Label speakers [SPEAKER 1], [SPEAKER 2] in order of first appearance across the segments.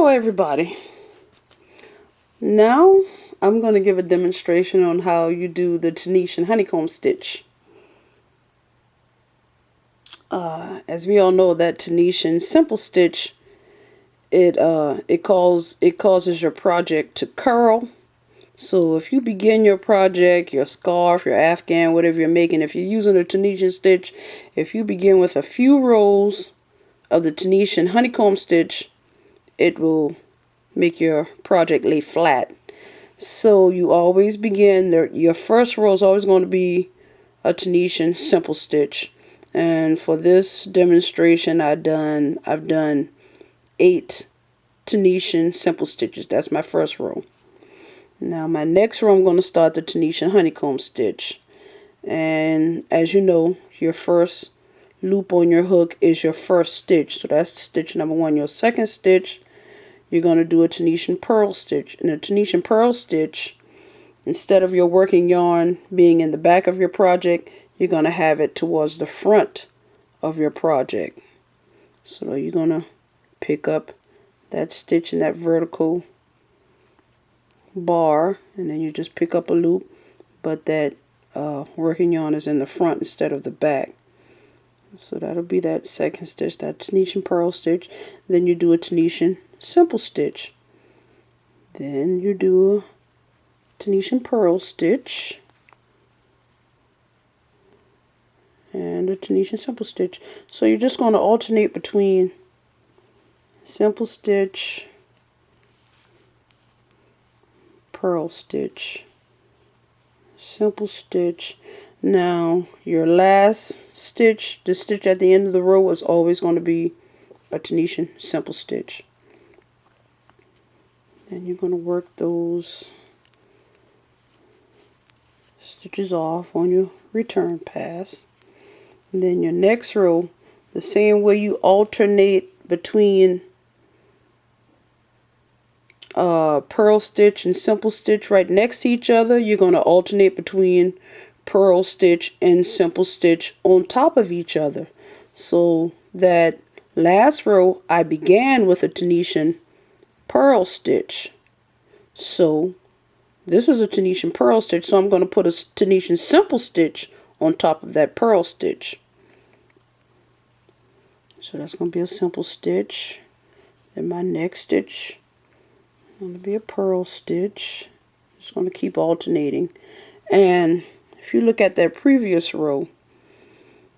[SPEAKER 1] Hello everybody. Now I'm going to give a demonstration on how you do the Tunisian honeycomb stitch. As we all know, that Tunisian simple stitch, it causes your project to curl. So if you begin your project, your scarf, your afghan, whatever you're making, if you're using a Tunisian stitch, if you begin with a few rows of the Tunisian honeycomb stitch, it will make your project lay flat. So you always begin your first row is always going to be a Tunisian simple stitch. And for this demonstration, I've done 8 Tunisian simple stitches. That's my first row. Now my next row, I'm going to start the Tunisian honeycomb stitch. And as you know, your first loop on your hook is your first stitch. So that's stitch number 1. Your second stitch, you're going to do a Tunisian purl stitch. In a Tunisian purl stitch, instead of your working yarn being in the back of your project, you're going to have it towards the front of your project. So you're going to pick up that stitch in that vertical bar, and then you just pick up a loop, but that working yarn is in the front instead of the back. So that'll be that second stitch, that Tunisian purl stitch. Then you do a Tunisian simple stitch. Then you do a Tunisian purl stitch and a Tunisian simple stitch. So you're just going to alternate between simple stitch, purl stitch, simple stitch. Now your last stitch, the stitch at the end of the row, is always going to be a Tunisian simple stitch. Then you're going to work those stitches off on your return pass. And then your next row, the same way you alternate between purl stitch and simple stitch right next to each other, you're going to alternate between purl stitch and simple stitch on top of each other. So that last row, I began with a Tunisian purl stitch. So this is a Tunisian purl stitch, so I'm going to put a Tunisian simple stitch on top of that purl stitch. So that's going to be a simple stitch. Then my next stitch is going to be a purl stitch. Just going to keep alternating. And if you look at that previous row,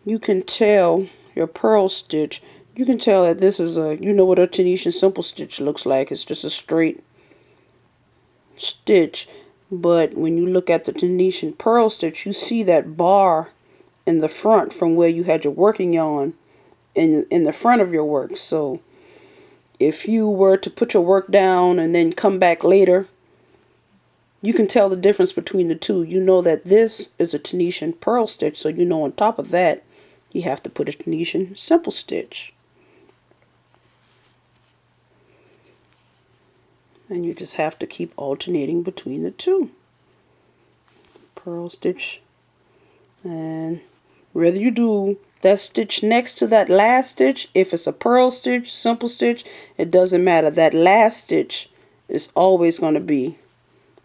[SPEAKER 1] you can tell your purl stitch. You can tell that this is you know what a Tunisian simple stitch looks like. It's just a straight stitch. But when you look at the Tunisian purl stitch, you see that bar in the front from where you had your working yarn in the front of your work. So if you were to put your work down and then come back later, you can tell the difference between the two. You know that this is a Tunisian purl stitch, so you know on top of that you have to put a Tunisian simple stitch. And you just have to keep alternating between the two. Purl stitch. And whether you do that stitch next to that last stitch, if it's a purl stitch, simple stitch, it doesn't matter. That last stitch is always going to be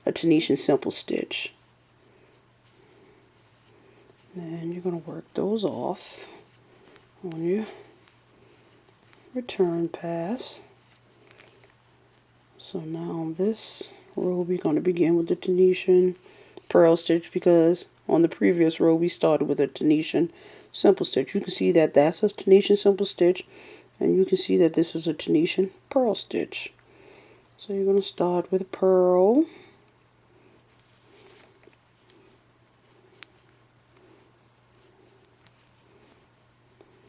[SPEAKER 1] a Tunisian simple stitch. And you're going to work those off on your return pass. So now on this row, we're going to begin with the Tunisian purl stitch, because on the previous row we started with a Tunisian simple stitch. You can see that that's a Tunisian simple stitch, and you can see that this is a Tunisian purl stitch. So you're going to start with a purl,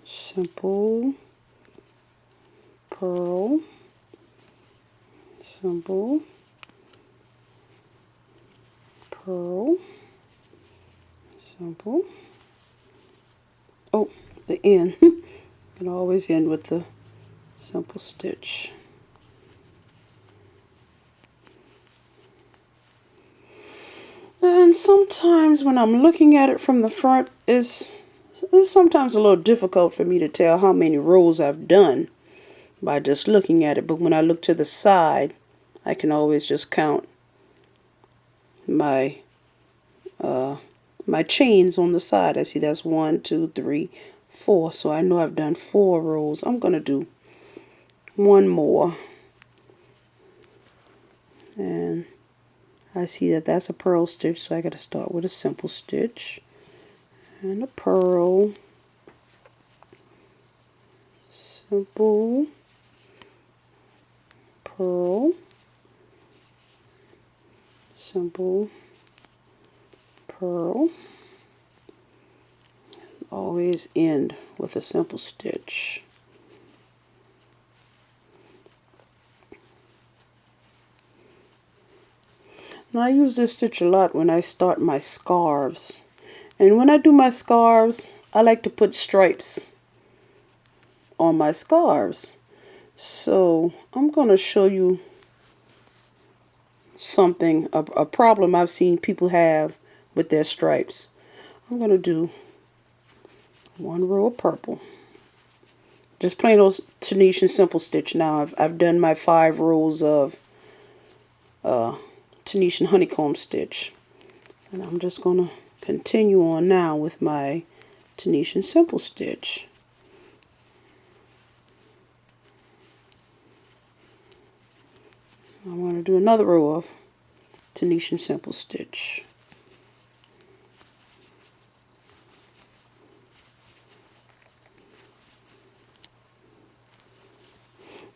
[SPEAKER 1] simple, purl, simple, purl, simple. Oh, the end. You can always end with the simple stitch. And sometimes when I'm looking at it from the front, it's sometimes a little difficult for me to tell how many rows I've done. by just looking at it. But when I look to the side, I can always just count my my chains on the side. I see that's 1, 2, 3, 4. So I know I've done 4 rows. I'm gonna do one more, and I see that that's a purl stitch, so I got to start with a simple stitch and a purl, simple, purl, simple, purl. Always end with a simple stitch. Now I use this stitch a lot when I start my scarves. And when I do my scarves, I like to put stripes on my scarves. So I'm going to show you something, a problem I've seen people have with their stripes. I'm going to do one row of purple. Just plain old Tunisian simple stitch. Now I've done my 5 rows of Tunisian honeycomb stitch, and I'm just going to continue on now with my Tunisian simple stitch. I'm going to do another row of Tunisian simple stitch.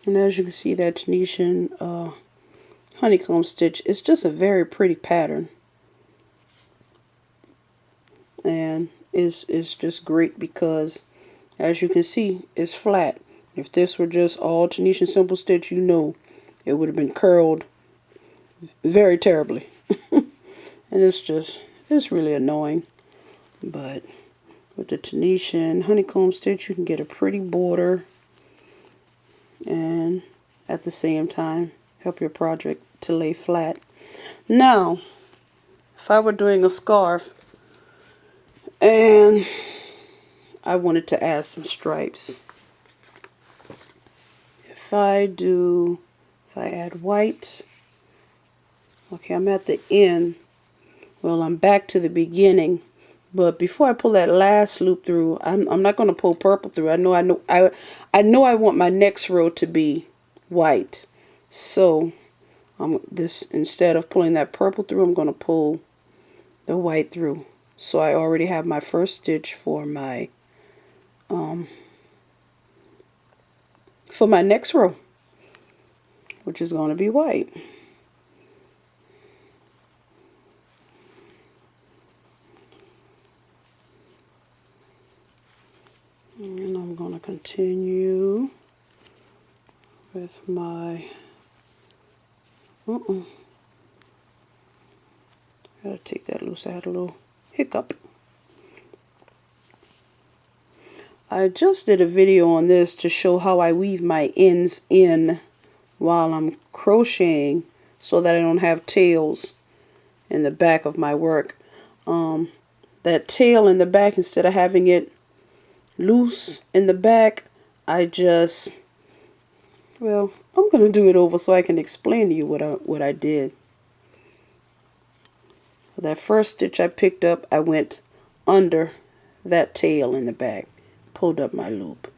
[SPEAKER 1] And as you can see, that Tunisian honeycomb stitch is just a very pretty pattern, and is just great because, as you can see, it's flat. If this were just all Tunisian simple stitch, you know it would have been curled very terribly. And it's really annoying. But with the Tunisian honeycomb stitch, you can get a pretty border and at the same time help your project to lay flat. Now, if I were doing a scarf and I wanted to add some stripes, if I add white, okay, I'm at the end. Well, I'm back to the beginning, but before I pull that last loop through, I'm not going to pull purple through. I know I want my next row to be white. So instead of pulling that purple through, I'm going to pull the white through. So I already have my first stitch for my next row, which is going to be white. And I'm going to continue with my gotta take that loose. I had a little hiccup. I just did a video on this to show how I weave my ends in while I'm crocheting so that I don't have tails in the back of my work. That tail in the back, instead of having it loose in the back, I'm going to do it over so I can explain to you what I did. That first stitch I picked up, I went under that tail in the back, pulled up my loop.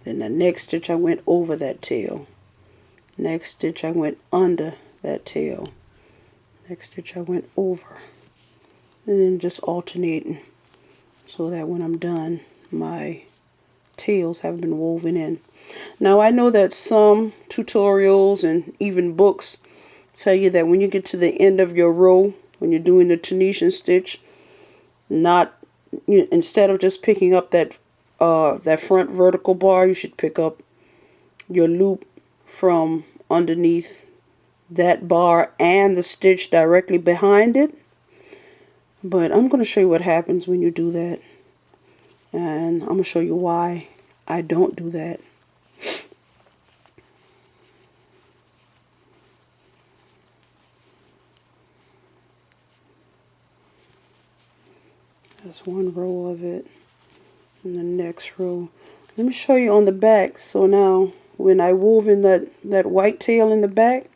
[SPEAKER 1] Then the next stitch I went over that tail. Next stitch I went under that tail. Next stitch I went over. And then just alternating so that when I'm done, my tails have been woven in. Now I know that some tutorials and even books tell you that when you get to the end of your row, when you're doing the Tunisian stitch, instead of just picking up that front vertical bar, you should pick up your loop from underneath that bar and the stitch directly behind it. But I'm going to show you what happens when you do that, and I'm going to show you why I don't do that. That's one row of it, and the next row. Let me show you on the back. So now when I wove in that white tail in the back,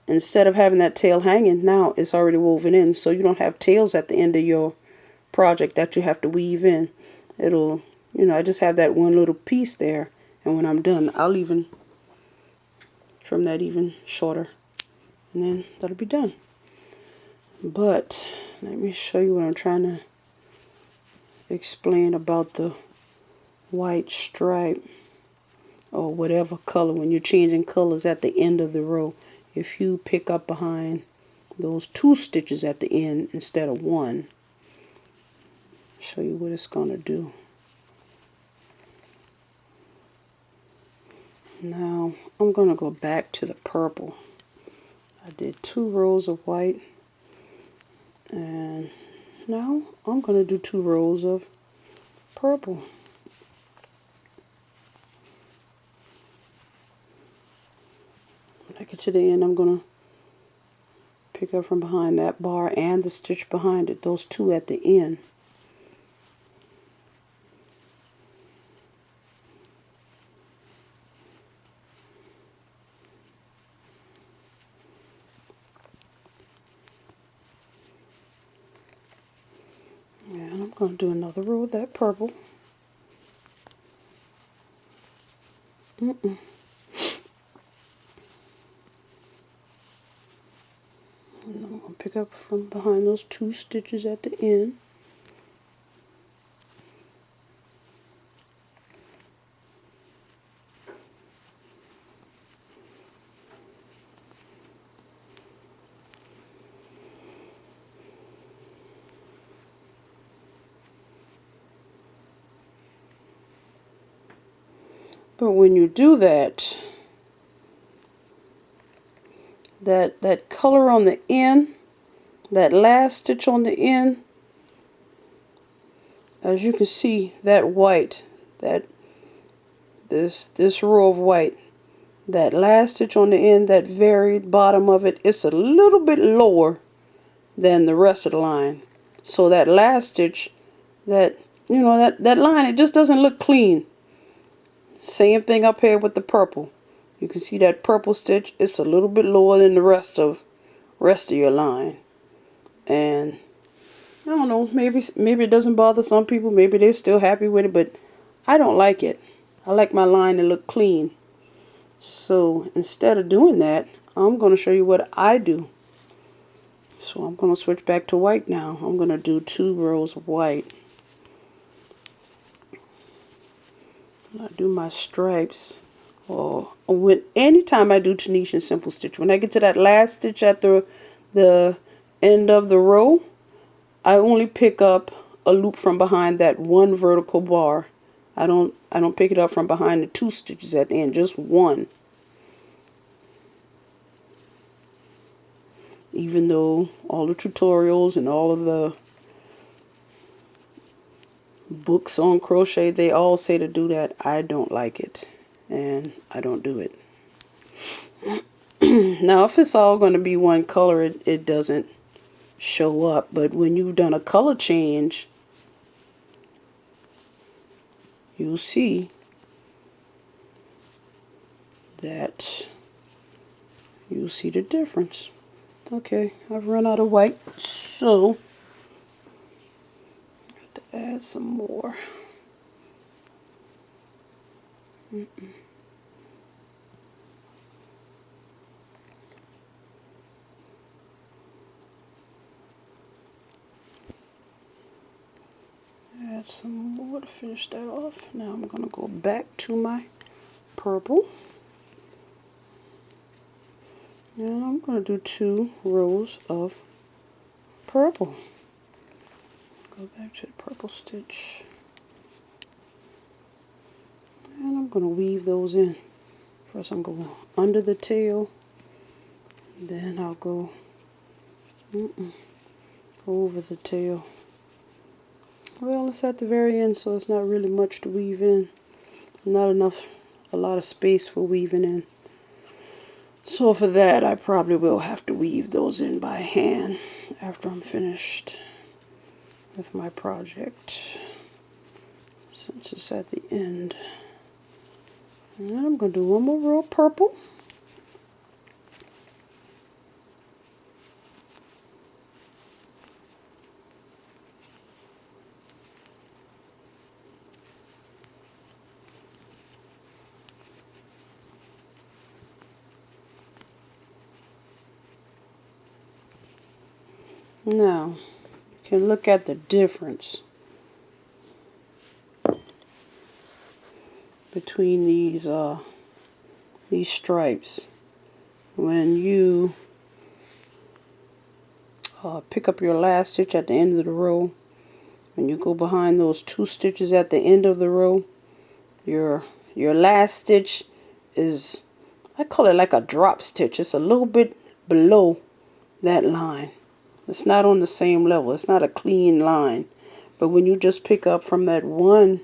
[SPEAKER 1] instead of having that tail hanging, now it's already woven in, so you don't have tails at the end of your project that you have to weave in. It'll, I just have that one little piece there, and when I'm done, I'll even trim that even shorter, and then that'll be done. But let me show you what I'm trying to explain about the white stripe, or whatever color, when you're changing colors at the end of the row. If you pick up behind those 2 stitches at the end instead of 1, show you what it's going to do. Now I'm going to go back to the purple. I did 2 rows of white, and now I'm going to do 2 rows of purple. When I get to the end, I'm going to pick up from behind that bar and the stitch behind it, those 2 at the end. And I'm going to do another row of that purple. And I'm going to pick up from behind those 2 stitches at the end. But when you do that, that color on the end, that last stitch on the end, as you can see, that white, this row of white, that last stitch on the end, that very bottom of it, it's a little bit lower than the rest of the line. So that last stitch, that line, it just doesn't look clean. Same thing up here with the purple. You can see that purple stitch, it's a little bit lower than the rest of your line. And I don't know, maybe it doesn't bother some people, maybe they're still happy with it, but I don't like it. I like my line to look clean. So instead of doing that, I'm going to show you what I do. So I'm going to switch back to white now. I'm going to do 2 rows of white. I do my stripes, or anytime I do Tunisian simple stitch, when I get to that last stitch at the end of the row, I only pick up a loop from behind that 1 vertical bar. I don't pick it up from behind the 2 stitches at the end, just 1. Even though all the tutorials and all of the books on crochet, they all say to do that, I don't like it, and I don't do it. Now if it's all going to be one color, it doesn't show up, but when you've done a color change, you'll see that the difference. Okay, I've run out of white, so I have to add some more. Add some more to finish that off. Now I'm going to go back to my purple. And I'm going to do 2 rows of purple. Go back to the purple stitch. And I'm going to weave those in. First I'm going under the tail. Then I'll go over the tail. Well, it's at the very end, so it's not really much to weave in. Not enough, a lot of space for weaving in. So for that, I probably will have to weave those in by hand after I'm finished with my project, since it's at the end. And I'm going to do one more row of purple. Now, you can look at the difference between these stripes. When you pick up your last stitch at the end of the row, when you go behind those 2 stitches at the end of the row, your last stitch is, I call it like a drop stitch. It's a little bit below that line. It's not on the same level. It's not a clean line. But when you just pick up from that one,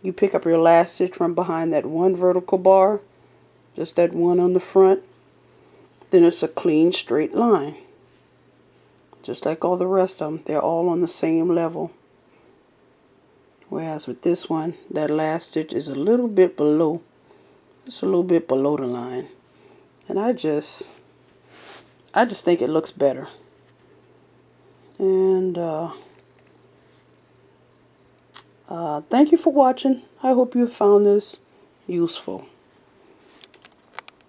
[SPEAKER 1] you pick up your last stitch from behind that one vertical bar, just that one on the front, then it's a clean straight line. Just like all the rest of them, they're all on the same level. Whereas with this one, that last stitch is a little bit below. It's a little bit below the line. And I just think it looks better. And thank you for watching. I hope you found this useful.